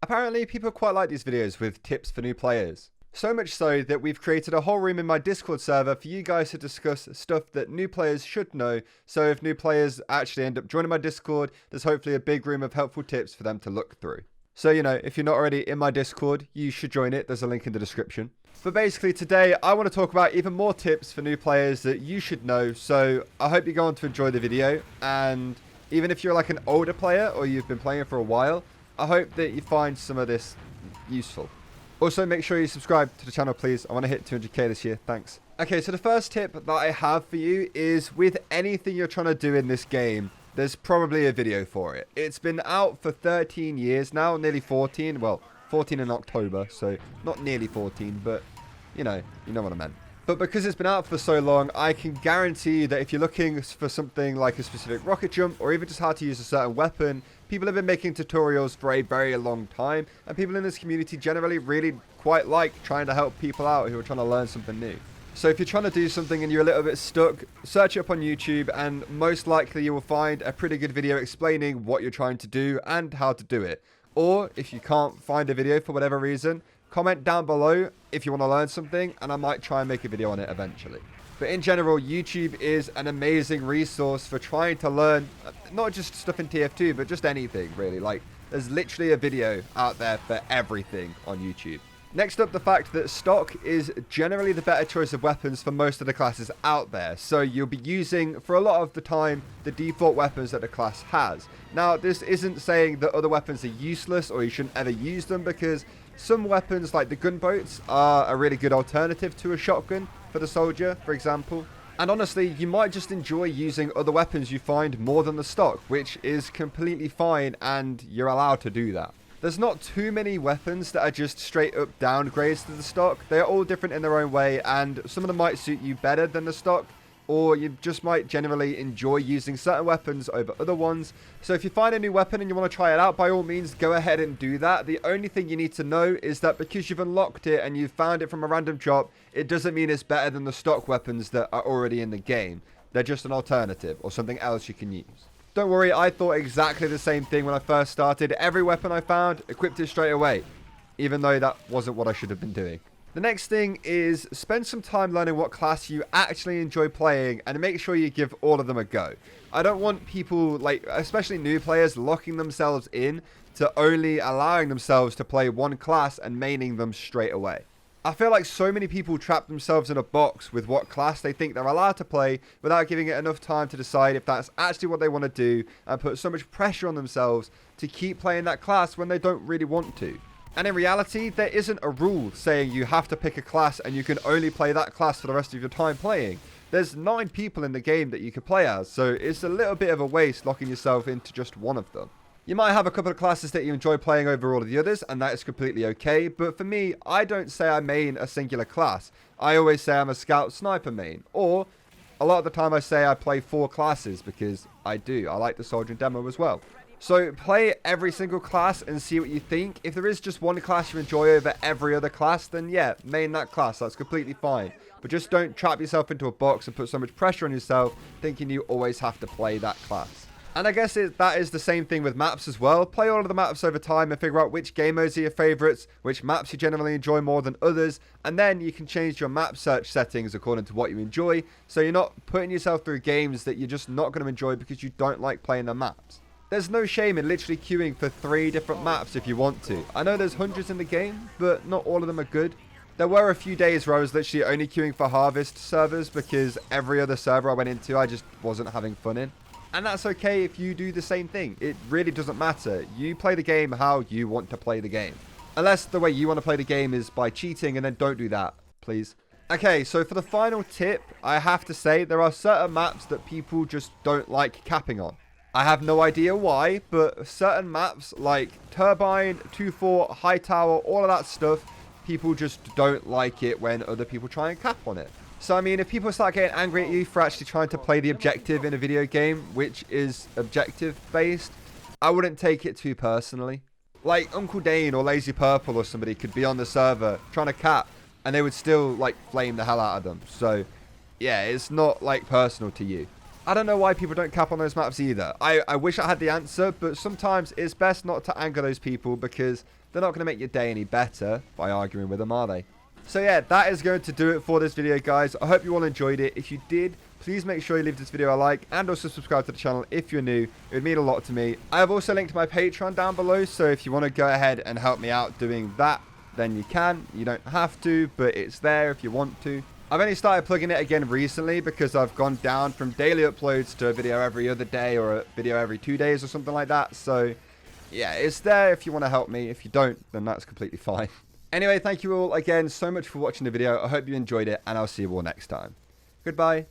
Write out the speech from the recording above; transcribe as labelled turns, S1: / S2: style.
S1: Apparently, people quite like these videos with tips for new players. So much so that we've created a whole room in my Discord server for you guys to discuss stuff that new players should know. So if new players actually end up joining my Discord, there's hopefully a big room of helpful tips for them to look through. So, if you're not already in my Discord, you should join it. There's a link in the description. But basically today, I want to talk about even more tips for new players that you should know. So I hope you're going to enjoy the video. And even if you're like an older player or you've been playing for a while, I hope that you find some of this useful. Also, make sure you subscribe to the channel, please. I want to hit 200k this year. Thanks. Okay, so the first tip that I have for you is with anything you're trying to do in this game, there's probably a video for it. It's been out for 13 years now, nearly 14. Well, 14 in October, so not nearly 14, but you know what I meant. But because it's been out for so long, I can guarantee you that if you're looking for something like a specific rocket jump or even just how to use a certain weapon, people have been making tutorials for a very long time, and people in this community generally really quite like trying to help people out who are trying to learn something new. So if you're trying to do something and you're a little bit stuck, search it up on YouTube and most likely you will find a pretty good video explaining what you're trying to do and how to do it. Or if you can't find a video for whatever reason, comment down below if you want to learn something and I might try and make a video on it eventually. But in general, YouTube is an amazing resource for trying to learn not just stuff in TF2, but just anything really. Like, there's literally a video out there for everything on YouTube. Next up, the fact that stock is generally the better choice of weapons for most of the classes out there. So you'll be using, for a lot of the time, the default weapons that the class has. Now, this isn't saying that other weapons are useless or you shouldn't ever use them, because some weapons like the gunboats are a really good alternative to a shotgun for the soldier, for example. And honestly, you might just enjoy using other weapons you find more than the stock, which is completely fine and you're allowed to do that. There's not too many weapons that are just straight up downgrades to the stock. They're all different in their own way, and some of them might suit you better than the stock, or you just might generally enjoy using certain weapons over other ones. So if you find a new weapon and you want to try it out, by all means, go ahead and do that. The only thing you need to know is that because you've unlocked it and you've found it from a random drop, it doesn't mean it's better than the stock weapons that are already in the game. They're just an alternative or something else you can use. Don't worry, I thought exactly the same thing when I first started. Every weapon I found, equipped it straight away, even though that wasn't what I should have been doing. The next thing is spend some time learning what class you actually enjoy playing and make sure you give all of them a go. I don't want people, especially new players, locking themselves in to only allowing themselves to play one class and maining them straight away. I feel like so many people trap themselves in a box with what class they think they're allowed to play without giving it enough time to decide if that's actually what they want to do, and put so much pressure on themselves to keep playing that class when they don't really want to. And in reality, there isn't a rule saying you have to pick a class and you can only play that class for the rest of your time playing. There's 9 people in the game that you can play as, so it's a little bit of a waste locking yourself into just one of them. You might have a couple of classes that you enjoy playing over all of the others, and that is completely okay, but for me, I don't say I main a singular class. I always say I'm a scout sniper main, or a lot of the time I say I play 4 classes, because I do. I like the soldier and demo as well. So play every single class and see what you think. If there is just one class you enjoy over every other class, then yeah, main that class. That's completely fine. But just don't trap yourself into a box and put so much pressure on yourself thinking you always have to play that class. And I guess that is the same thing with maps as well. Play all of the maps over time and figure out which game modes are your favorites, which maps you generally enjoy more than others, and then you can change your map search settings according to what you enjoy, so you're not putting yourself through games that you're just not going to enjoy because you don't like playing the maps. There's no shame in literally queuing for 3 different maps if you want to. I know there's hundreds in the game, but not all of them are good. There were a few days where I was literally only queuing for Harvest servers because every other server I went into I just wasn't having fun in. And that's okay if you do the same thing. It really doesn't matter. You play the game how you want to play the game. Unless the way you want to play the game is by cheating, and then don't do that, please. Okay, so for the final tip, I have to say there are certain maps that people just don't like capping on. I have no idea why, but certain maps like Turbine, 2-4, High Tower, all of that stuff, people just don't like it when other people try and cap on it. So, I mean, if people start getting angry at you for actually trying to play the objective in a video game, which is objective-based, I wouldn't take it too personally. Like, Uncle Dane or Lazy Purple or somebody could be on the server trying to cap, and they would still, like, flame the hell out of them. So, yeah, it's not, like, personal to you. I don't know why people don't cap on those maps either. I wish I had the answer, but sometimes it's best not to anger those people because They're not going to make your day any better by arguing with them, are they? So yeah, that is going to do it for this video, guys. I hope you all enjoyed it. If you did, please make sure you leave this video a like and also subscribe to the channel if you're new. It would mean a lot to me. I have also linked my Patreon down below, so if you want to go ahead and help me out doing that, then you can. You don't have to, but it's there if you want to. I've only started plugging it again recently because I've gone down from daily uploads to a video every other day or a video every 2 days or something like that. So yeah, it's there if you want to help me. If you don't, then that's completely fine. Anyway, thank you all again so much for watching the video. I hope you enjoyed it, and I'll see you all next time. Goodbye.